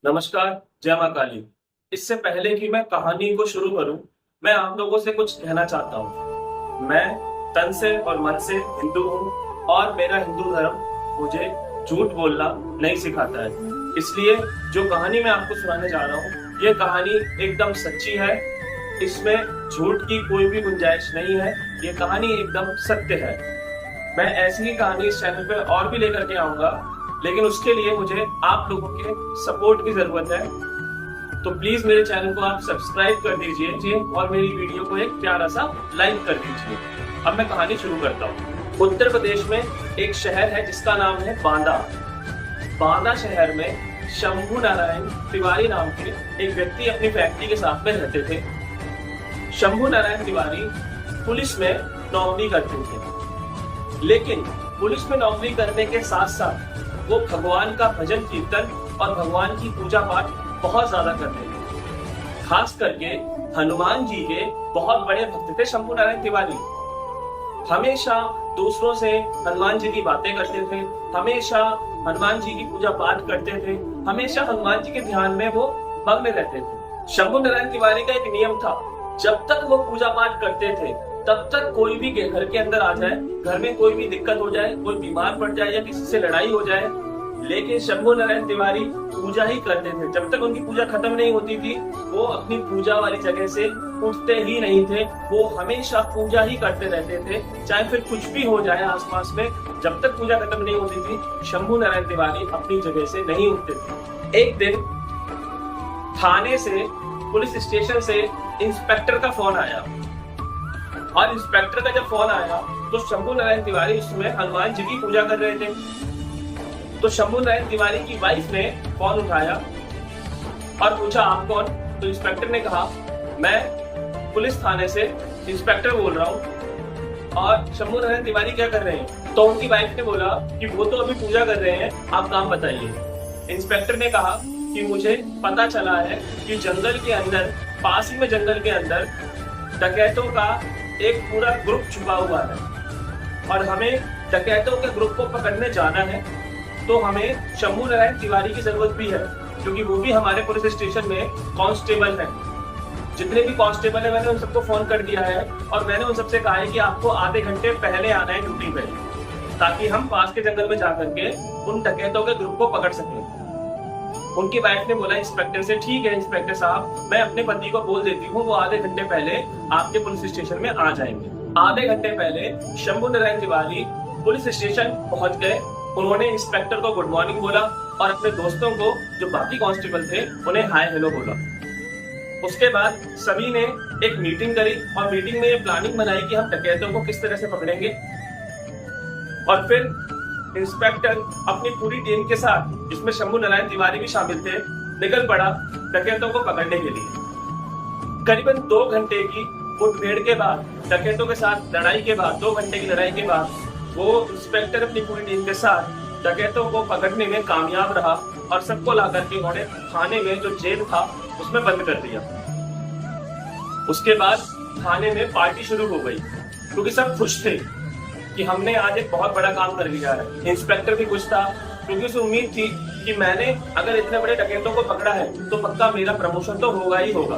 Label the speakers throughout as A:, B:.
A: नमस्कार, जय माँ काली। इससे पहले कि मैं कहानी को शुरू करूं, मैं आप लोगों से कुछ कहना चाहता हूँ। मैं तन से और मन से हिंदू हूँ और मेरा हिंदू धर्म मुझे झूठ बोलना नहीं सिखाता है। इसलिए जो कहानी मैं आपको सुनाने जा रहा हूँ, ये कहानी एकदम सच्ची है। इसमें झूठ की कोई भी गुंजाइश नहीं है। ये कहानी एकदम सत्य है। मैं ऐसी ही कहानी इस चैनल पे और भी लेकर के आऊंगा, लेकिन उसके लिए मुझे आप लोगों के सपोर्ट की जरूरत है। तो प्लीज मेरे चैनल को आप सब्सक्राइब कर दीजिए और मेरी वीडियो को एक प्यारा सा लाइक कर दीजिए। अब मैं कहानी शुरू करता हूँ। उत्तर प्रदेश में एक शहर है जिसका नाम है बांदा। बांदा शहर में शंभू नारायण तिवारी नाम के एक व्यक्ति अपनी फैक्ट्री के साथ में रहते थे। शंभू नारायण तिवारी पुलिस में नौकरी करते थे, लेकिन पुलिस में नौकरी करने के साथ साथ वो भगवान का भजन कीर्तन और भगवान की पूजा पाठ बहुत ज्यादा करते थे। खास करके हनुमान जी के बहुत बड़े भक्त थे शंभू नारायण तिवारी। हमेशा दूसरों से हनुमान जी की बातें करते थे, हमेशा हनुमान जी की पूजा पाठ करते थे, हमेशा हनुमान जी के ध्यान में वो मग्न रहते थे। शंभू नारायण तिवारी का एक नियम था, जब तक वो पूजा पाठ करते थे तब तक कोई भी घर के अंदर आ जाए, घर में कोई भी दिक्कत हो जाए, कोई बीमार पड़ जाए या किसी से लड़ाई हो जाए, लेकिन शंभू नारायण तिवारी पूजा ही करते थे। जब तक उनकी पूजा खत्म नहीं होती थी, वो अपनी पूजा वाली जगह से उठते ही नहीं थे। वो हमेशा पूजा ही करते रहते थे, चाहे फिर कुछ भी हो जाए आसपास में। जब तक पूजा खत्म नहीं होती थी, शंभू नारायण तिवारी अपनी जगह से नहीं उठते थे। एक दिन थाने से, पुलिस स्टेशन से इंस्पेक्टर का फोन आया, और इंस्पेक्टर का जब फोन आया तो शंभू नारायण तिवारी उसमें हनुमान जी की पूजा कर रहे थे। तो शंभू नारायण तिवारी की वाइफ ने फोन उठाया और पूछा, आप कौन? तो इंस्पेक्टर ने कहा, मैं पुलिस थाने से इंस्पेक्टर बोल रहा हूँ। और शंभू नारायण तिवारी क्या कर रहे हैं? तो उनकी वाइफ ने बोला कि वो तो अभी पूजा कर रहे हैं, आप काम बताइए। इंस्पेक्टर ने कहा कि मुझे पता चला है कि जंगल के अंदर, पास ही में जंगल के अंदर डकैतों का एक पूरा ग्रुप छुपा हुआ है और हमें डकैतों के ग्रुप को पकड़ने जाना है। तो हमें शंभू नारायण तिवारी की जरूरत भी है, क्योंकि वो भी हमारे पुलिस स्टेशन में कांस्टेबल हैं। जितने भी कांस्टेबल हैं, मैंने उन सबको फोन कर दिया है और मैंने उन सबसे कहा है कि आपको आधे घंटे पहले आना है ड्यूटी पे, ताकि हम पास के जंगल में जाकर के उन डकैतों के ग्रुप को पकड़ सकें। उनकी वाइफ ने बोला इंस्पेक्टर से, ठीक है इंस्पेक्टर साहब, मैं अपने पति को बोल देती हूँ, वो आधे घंटे पहले आपके पुलिस स्टेशन में आ जाएंगे। आधे घंटे पहले शंभू नारायण तिवारी पुलिस स्टेशन पहुंच गए। उन्होंने इंस्पेक्टर को गुड मॉर्निंग बोला और अपने दोस्तों को, जो बाकी कांस्टेबल थे, उन्हें हाय हेलो बोला। उसके बाद सभी ने एक मीटिंग करी और मीटिंग में ये प्लानिंग बनाई कि हम डकैतों को किस तरह से पकड़ेंगे। और फिर इंस्पेक्टर अपनी पूरी टीम के साथ, जिसमें शंभू नारायण तिवारी भी शामिल थे, निकल पड़ा डकैतों को पकड़ने के लिए। करीबन 2 घंटे की मुठभेड़ के बाद, डकैतों के साथ लड़ाई के बाद, 2 घंटे की लड़ाई के बाद, वो इंस्पेक्टर अपनी पूरी टीम के साथ डकैतों को पकड़ने में कामयाब रहा और सबको ला करके उन्होंने थाने में, जो जेल था, उसमें बंद कर दिया। उसके बाद थाने में पार्टी शुरू हो गई, क्योंकि सब खुश थे कि हमने आज एक बहुत बड़ा काम कर लिया है। इंस्पेक्टर भी खुश था, क्योंकि उसे उम्मीद थी कि मैंने अगर इतने बड़े डकैतों को पकड़ा है तो पक्का मेरा प्रमोशन तो होगा ही होगा।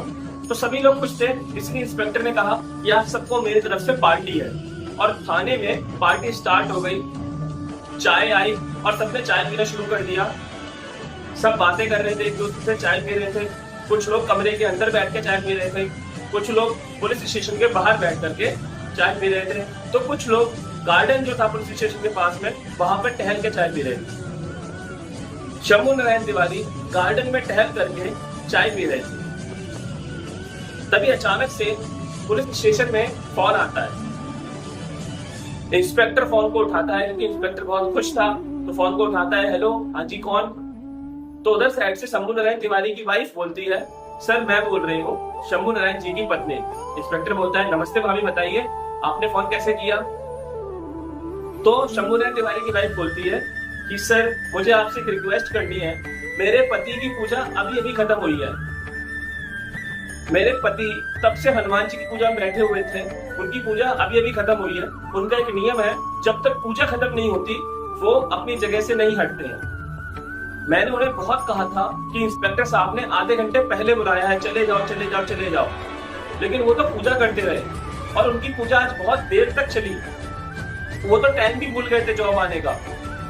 A: तो सभी लोग खुश थे, इसलिए इंस्पेक्टर ने कहा कि आप सबको मेरी तरफ से पार्टी है। और थाने में पार्टी स्टार्ट हो गई। चाय आई और सबने चाय पीना शुरू कर दिया। सब बातें कर रहे थे, एक दूसरे से चाय पी रहे थे। कुछ लोग कमरे के अंदर बैठ के चाय पी रहे थे, कुछ लोग पुलिस स्टेशन के बाहर बैठ करके चाय पी रहे थे, तो कुछ लोग गार्डन जो था पुलिस स्टेशन के पास में, वहां पर टहल के चाय पी रहे थे। शंभू नारायण तिवारी गार्डन में टहल करके चाय पी रहे थे। तभी अचानक से पुलिस स्टेशन में फोन आता है। इंस्पेक्टर फोन को उठाता है, क्योंकि इंस्पेक्टर बहुत खुश था, तो फोन को उठाता है, हेलो, हाँ जी कौन? तो उधर साइड से शंभू नारायण तिवारी की वाइफ बोलती है, सर मैं बोल रही हूँ, शंभू नारायण जी की पत्नी। इंस्पेक्टर बोलता है, नमस्ते भाभी, बताइए आपने फोन कैसे किया? तो शंभू नारायण तिवारी की वाइफ बोलती है कि सर मुझे आपसे एक रिक्वेस्ट करनी है, मेरे पति की पूजा अभी अभी खत्म हुई है। मेरे पति तब से हनुमान जी की पूजा में बैठे हुए थे, उनकी पूजा अभी अभी खत्म हुई है। उनका एक नियम है, जब तक पूजा खत्म नहीं होती वो अपनी जगह से नहीं हटते हैं। मैंने उन्हें बहुत कहा था कि इंस्पेक्टर साहब ने आधे घंटे पहले बुलाया है, चले जाओ चले जाओ चले जाओ, लेकिन वो तो पूजा करते रहे और उनकी पूजा आज बहुत देर तक चली। वो तो टाइम भी भूल गए थे जॉब आने का।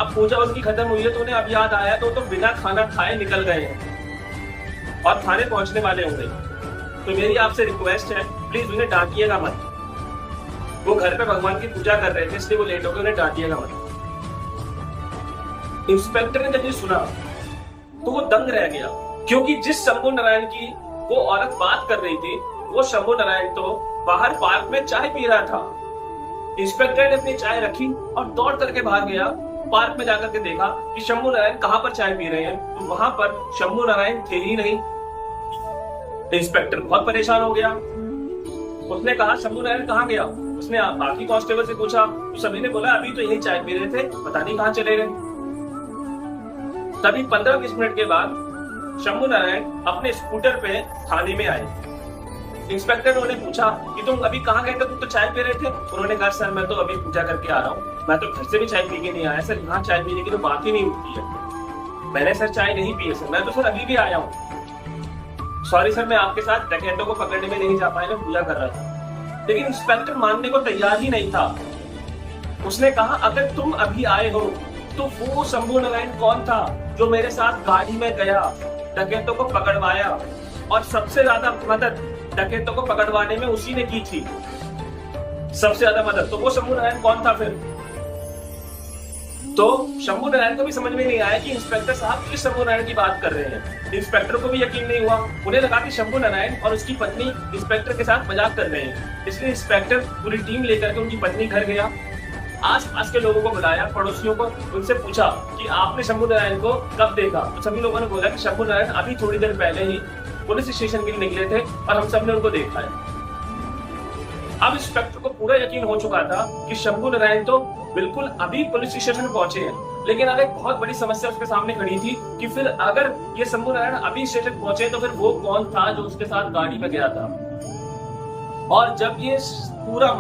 A: अब पूजा उनकी खत्म हुई है तो उन्हें अब याद आया तो बिना खाना खाए निकल गए हैं और थाने पहुंचने वाले होंगे। तो मेरी आपसे रिक्वेस्ट है, प्लीज उन्हें डांटिएगा मत। वो घर पे भगवान की पूजा कर रहे थे इसलिए वो लेट हो गए, उन्हें डांटिएगा मत। इंस्पेक्टर ने जब ये सुना तो वो दंग रह गया, क्योंकि जिस शंभू नारायण की वो औरत बात कर रही थी वो शंभू नारायण तो बाहर पार्क में चाय पी रहा था। इंस्पेक्टर ने अपनी चाय रखी और दौड़ करके बाहर गया। पार्क में जाकर के देखा कि शंभू नारायण कहां पर चाय पी रहे हैं, तो वहां पर शंभू नारायण थे ही नहीं। इंस्पेक्टर बहुत परेशान हो गया। उसने कहा शंभू नारायण कहां गया। उसने बाकी कांस्टेबल से पूछा तो सभी ने बोला अभी तो यही चाय पी रहे थे, पता नहीं कहां चले गए। तभी 15-20 मिनट के बाद शंभू नारायण अपने स्कूटर पे थाने में आए। इंस्पेक्टर ने उन्हें पूछा कि तुम अभी कहाँ गए थे, तुम तो चाय पी रहे थे। उन्होंने कहा सर मैं तो अभी पूजा करके आ रहा हूँ, मैं तो घर से भी चाय पी के नहीं आया सर, यहाँ चाय पीने की तो बात ही नहीं उठती है। मैंने सर चाय नहीं पी है सर, मैं तो सर अभी भी आया हूँ। सॉरी सर, मैं आपके साथ डकैतों को पकड़ने में नहीं जा पाया, मैं पूजा कर रहा था। लेकिन इंस्पेक्टर मानने को तैयार ही नहीं था। उसने कहा अगर तुम अभी आए हो तो वो शंभू नारायण कौन था जो मेरे साथ गाड़ी में गया, डकैतों को पकड़वाया, और सबसे ज्यादा मदद डकैतों को पकड़वाने में उसी ने की थी, सबसे ज्यादा मदद। तो वो शंभू नारायण कौन था फिर? तो शंभू नारायण को भी समझ में नहीं आया कि इंस्पेक्टर साहब किस शंभू नारायण की बात कर रहे हैं। इंस्पेक्टर को भी यकीन नहीं हुआ। उन्हें लगा कि शंभू नारायण और उसकी पत्नी इंस्पेक्टर के साथ मजाक कर रहे हैं, इसलिए इंस्पेक्टर पूरी टीम लेकर के उनकी पत्नी घर गया। आस पास के लोगों को बुलाया, पड़ोसियों को, उनसे पूछा कि आपने शंभू नारायण को कब देखा। तो सभी लोगों ने बोला कि शंभू नारायण अभी थोड़ी देर पहले ही पुलिस स्टेशन के लिए निकले थे और हम सब ने उनको देखा है। अब इंस्पेक्टर को पूरा यकीन हो चुका था कि शंभू नारायण तो बिल्कुल अभी पुलिस स्टेशन पहुंचे हैं, लेकिन अब एक बहुत बड़ी समस्या उसके सामने खड़ी थी कि फिर अगर ये शंभू नारायण अभी स्टेशन पहुंचे तो फिर वो कौन था जो उसके साथ गाड़ी में गया था। और जब ये पूरा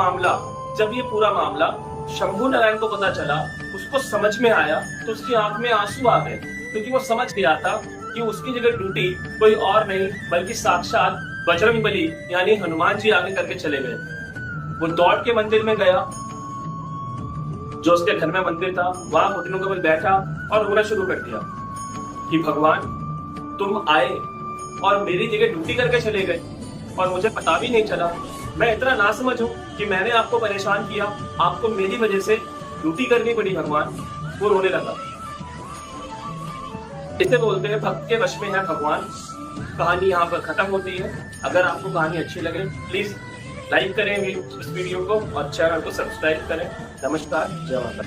A: मामला शंभू नारायण को पता चला, उसको समझ में आया, तो उसकी आंख में आंसू आ गए, क्योंकि वो समझ गया था कि उसकी जगह ड्यूटी कोई और नहीं बल्कि साक्षात बजरंगबली यानी हनुमान जी आगे करके चले गए। वो दौड़ के मंदिर में गया, जो उसके घर में मंदिर था, वहां घुटनों के बल बैठा और रोना शुरू कर दिया कि भगवान तुम आए और मेरी जगह ड्यूटी करके चले गए और मुझे पता भी नहीं चला। मैं इतना नासमझ हूँ कि मैंने आपको परेशान किया, आपको मेरी वजह से ड्यूटी करनी पड़ी भगवान। वो रोने लगा। इसे बोलते हैं भक्त के वश में है भगवान। कहानी यहाँ पर खत्म होती है। अगर आपको कहानी अच्छी लगे प्लीज लाइक करें इस वीडियो को और चैनल को सब्सक्राइब करें। नमस्कार, जय माता।